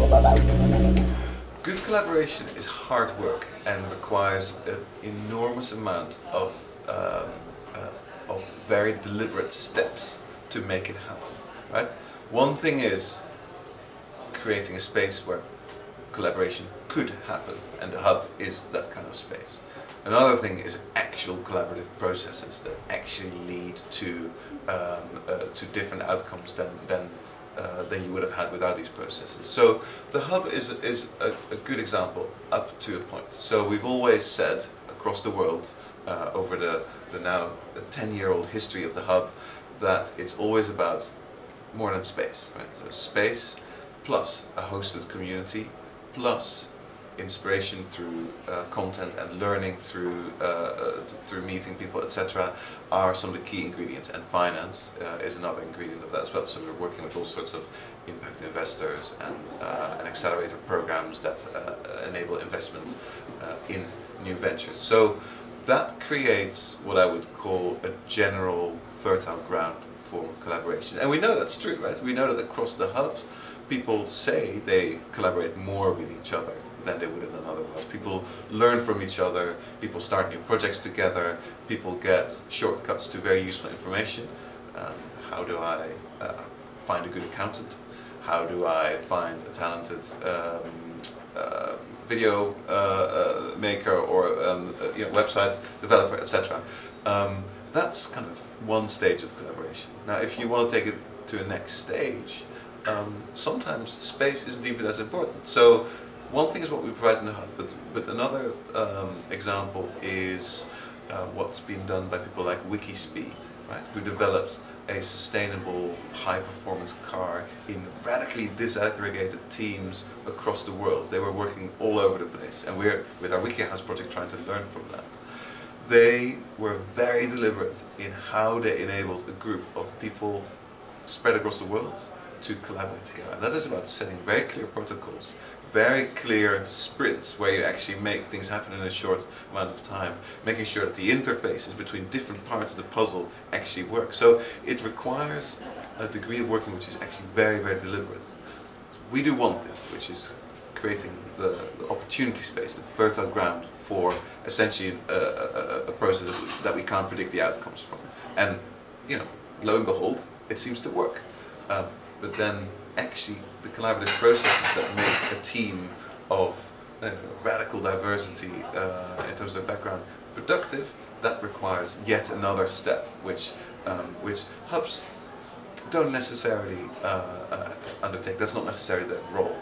Good collaboration is hard work and requires an enormous amount of very deliberate steps to make it happen. Right? One thing is creating a space where collaboration could happen, and the hub is that kind of space. Another thing is actual collaborative processes that actually lead to different outcomes than you would have had without these processes. So the hub is a good example up to a point. So we've always said across the world over the now 10-year-old history of the hub that it's always about more than space. Right? So space plus a hosted community plus inspiration through content and learning through meeting people, etc., are some of the key ingredients, and finance is another ingredient of that as well. So we're working with all sorts of impact investors and accelerator programs that enable investment in new ventures. So that creates what I would call a general fertile ground for collaboration, and we know that's true, right? We know that across the hub people say they collaborate more with each other than they would have done otherwise. People learn from each other, people start new projects together, people get shortcuts to very useful information. How do I find a good accountant? How do I find a talented video maker or website developer, etc. That's kind of one stage of collaboration. Now if you want to take it to a next stage, sometimes space isn't even as important. So one thing is what we provide in the hub, but another example is what's been done by people like WikiSpeed, right? Who developed a sustainable high-performance car in radically disaggregated teams across the world. They were working all over the place, and we're, with our WikiHouse project, trying to learn from that. They were very deliberate in how they enabled a group of people spread across the world to collaborate together. And that is about setting very clear protocols, very clear sprints where you actually make things happen in a short amount of time, making sure that the interfaces between different parts of the puzzle actually work. So it requires a degree of working which is actually very, very deliberate. We do one thing, which is creating the opportunity space, the fertile ground for essentially a process that we can't predict the outcomes from. And, lo and behold, it seems to work. But then actually the collaborative processes that make a team of radical diversity in terms of their background productive, that requires yet another step, which hubs don't necessarily undertake. That's not necessarily their role.